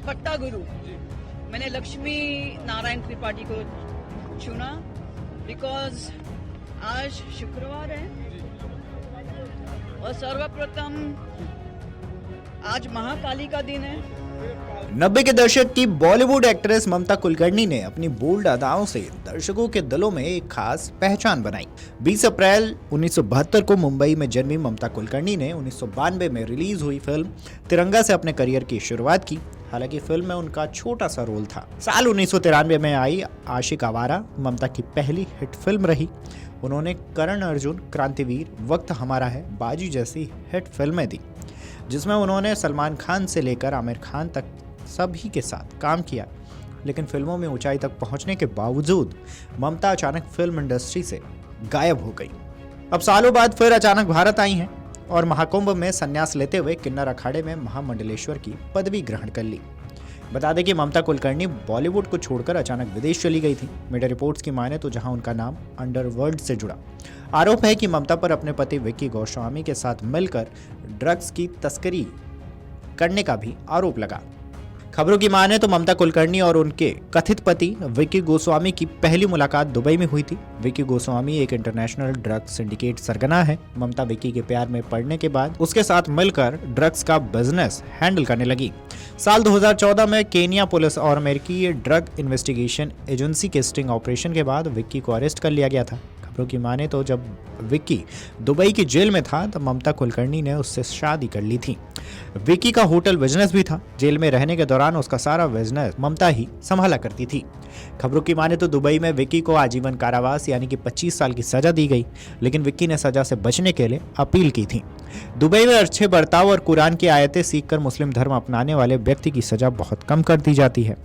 पट्टा गुरु मैंने लक्ष्मी नारायण त्रिपाठी को चुना बिकॉज आज शुक्रवार है और सर्वप्रथम आज महाकाली का दिन है। 90 के दशक की बॉलीवुड एक्ट्रेस ममता कुलकर्णी ने अपनी बोल्ड अदाओं से दर्शकों के दिलों में एक खास पहचान बनाई। 20 अप्रैल 1972 को मुंबई में जन्मी ममता कुलकर्णी ने 1992 में रिलीज हुई फिल्म तिरंगा से अपने करियर की शुरुआत की। हालांकि फिल्म में उनका छोटा सा रोल था। साल 1993 में आई आशिक आवारा ममता की पहली हिट फिल्म रही। उन्होंने करण अर्जुन, क्रांतिवीर, वक्त हमारा है, बाजी जैसी हिट फिल्में दी, जिसमें उन्होंने सलमान खान से लेकर आमिर खान तक सभी के साथ काम किया। लेकिन फिल्मों में ऊंचाई तक पहुंचने के बावजूद ममता अचानक फिल्म इंडस्ट्री से गायब हो गई। अब सालों बाद फिर अचानक भारत आई हैं और महाकुंभ में संन्यास लेते हुए किन्नर अखाड़े में महामंडलेश्वर की पदवी ग्रहण कर ली। बता दें कि ममता कुलकर्णी बॉलीवुड को छोड़कर अचानक विदेश चली गई थी। मीडिया रिपोर्ट्स की माने तो जहां उनका नाम अंडरवर्ल्ड से जुड़ा। आरोप है कि ममता पर अपने पति विक्की गोस्वामी के साथ मिलकर ड्रग्स की तस्करी करने का भी आरोप लगा। खबरों की माने तो ममता कुलकर्णी और उनके कथित पति विक्की गोस्वामी की पहली मुलाकात दुबई में हुई थी। विक्की गोस्वामी एक इंटरनेशनल ड्रग्स सिंडिकेट सरगना है। ममता विक्की के प्यार में पड़ने के बाद उसके साथ मिलकर ड्रग्स का बिजनेस हैंडल करने लगी। साल 2014 में केनिया पुलिस और अमेरिकी ड्रग इन्वेस्टिगेशन एजेंसी के स्टिंग ऑपरेशन के बाद विक्की को अरेस्ट कर लिया गया था। खबरों की माने तो जब विक्की दुबई की जेल में था तब ममता कुलकर्णी ने उससे शादी कर ली थी। विक्की का होटल बिजनेस भी था। जेल में रहने के दौरान उसका सारा बिजनेस ममता ही संभाला करती थी। खबरों की माने तो दुबई में विक्की को आजीवन कारावास यानी कि 25 साल की सजा दी गई, लेकिन विक्की ने सजा से बचने के लिए अपील की थी। दुबई में अच्छे बर्ताव और कुरान की आयतें सीखकर मुस्लिम धर्म अपनाने वाले व्यक्ति की सजा बहुत कम कर दी जाती है।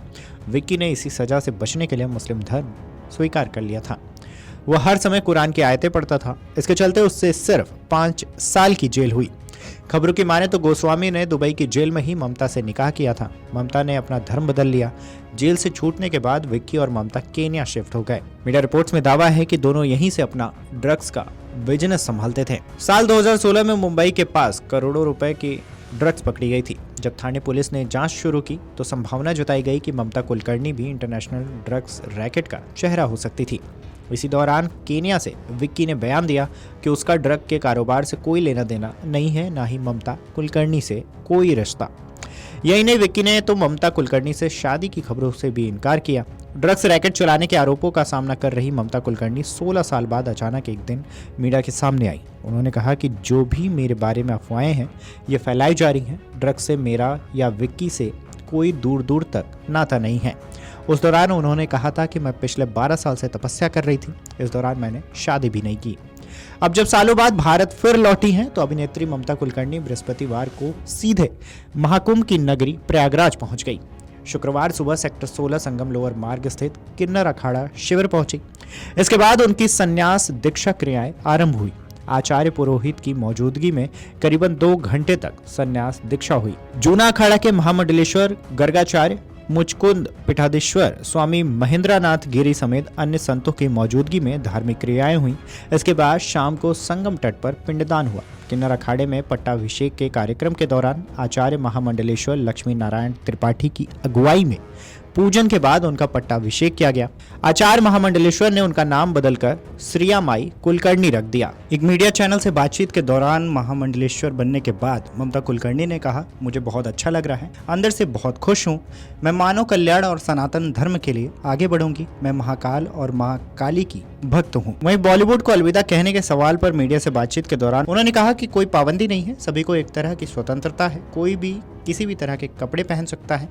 विक्की ने इसी सजा से बचने के लिए मुस्लिम धर्म स्वीकार कर लिया था। वह हर समय कुरान की आयतें पढ़ता था। इसके चलते उससे सिर्फ 5 साल की जेल हुई। खबरों की माने तो गोस्वामी ने दुबई की जेल में ही ममता से निकाह किया था। ममता ने अपना धर्म बदल लिया। जेल से छूटने के बाद विक्की और ममता केन्या शिफ्ट हो गए। मीडिया रिपोर्ट्स में दावा है कि दोनों यहीं से अपना ड्रग्स का बिजनेस संभालते थे। साल 2016 में मुंबई के पास करोड़ों रुपए की ड्रग्स पकड़ी गई थी। जब थाने पुलिस ने जांच शुरू की तो संभावना जताई गई कि ममता कुलकर्णी भी इंटरनेशनल ड्रग्स रैकेट का चेहरा हो सकती थी। इसी दौरान केन्या से विक्की ने बयान दिया कि उसका ड्रग के कारोबार से कोई लेना देना नहीं है, ना ही ममता कुलकर्णी से कोई रिश्ता। यही नहीं, विक्की ने तो ममता कुलकर्णी से शादी की खबरों से भी इनकार किया। ड्रग्स रैकेट चलाने के आरोपों का सामना कर रही ममता कुलकर्णी 16 साल बाद अचानक एक दिन मीडिया के सामने आई। उन्होंने कहा कि जो भी मेरे बारे में अफवाहें हैं ये फैलाई जा रही हैं। ड्रग्स से मेरा या विक्की से कोई दूर दूर तक नाता नहीं है। उस दौरान उन्होंने कहा था कि मैं पिछले 12 साल से तपस्या कर रही थी। इस दौरान मैंने शादी भी नहीं की। अब जब सालों बाद भारत फिर लौटी हैं तो अभिनेत्री ममता कुलकर्णी बृहस्पतिवार को सीधे महाकुंभ की नगरी प्रयागराज पहुंच गई। शुक्रवार सुबह सेक्टर 16 संगम लोअर मार्ग स्थित किन्नर अखाड़ा शिविर पहुंची। इसके बाद उनकी संन्यास दीक्षा क्रियाएं आरंभ हुई। आचार्य पुरोहित की मौजूदगी में करीबन 2 घंटे तक संन्यास दीक्षा हुई। जूना अखाड़ा के महामंडलेश्वर गर्गाचार्य मुचकुंद पीठाधीश्वर स्वामी महेंद्रनाथ गिरी समेत अन्य संतों की मौजूदगी में धार्मिक क्रियाएं हुई। इसके बाद शाम को संगम तट पर पिंडदान हुआ। किन्नर अखाड़े में पट्टाभिषेक के कार्यक्रम के दौरान आचार्य महामंडलेश्वर लक्ष्मी नारायण त्रिपाठी की अगुवाई में पूजन के बाद उनका पट्टाभिषेक किया गया। आचार्य महामंडलेश्वर ने उनका नाम बदलकर श्रिया माई कुलकर्णी रख दिया। एक मीडिया चैनल से बातचीत के दौरान महामंडलेश्वर बनने के बाद ममता कुलकर्णी ने कहा, मुझे बहुत अच्छा लग रहा है, अंदर से बहुत खुश हूँ। मैं मानव कल्याण और सनातन धर्म के लिए आगे बढ़ूंगी। मैं महाकाल और महाकाली की भक्त हूँ। वहीं बॉलीवुड को अलविदा कहने के सवाल पर मीडिया से बातचीत के दौरान उन्होंने कहा कि कोई पाबंदी नहीं है, सभी को एक तरह की स्वतंत्रता है, कोई भी किसी भी तरह के कपड़े पहन सकता है।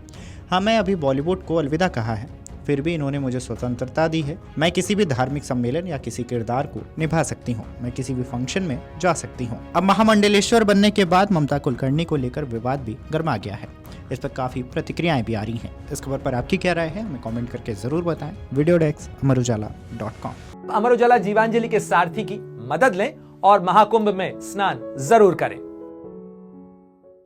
हाँ, मैं अभी बॉलीवुड को अलविदा कहा है, फिर भी इन्होंने मुझे स्वतंत्रता दी है। मैं किसी भी धार्मिक सम्मेलन या किसी किरदार को निभा सकती हूँ। मैं किसी भी फंक्शन में जा सकती हूँ। अब महामंडलेश्वर बनने के बाद ममता कुलकर्णी को लेकर विवाद भी गर्मा गया है। इस पर काफी प्रतिक्रियाएं भी आ रही हैं। इस खबर पर आपकी क्या राय है, हमें कमेंट करके जरूर बताएं। Video desk अमरुजाला.com। अमर उजाला जीवांजलि के सारथी की मदद लें और महाकुंभ में स्नान जरूर करें।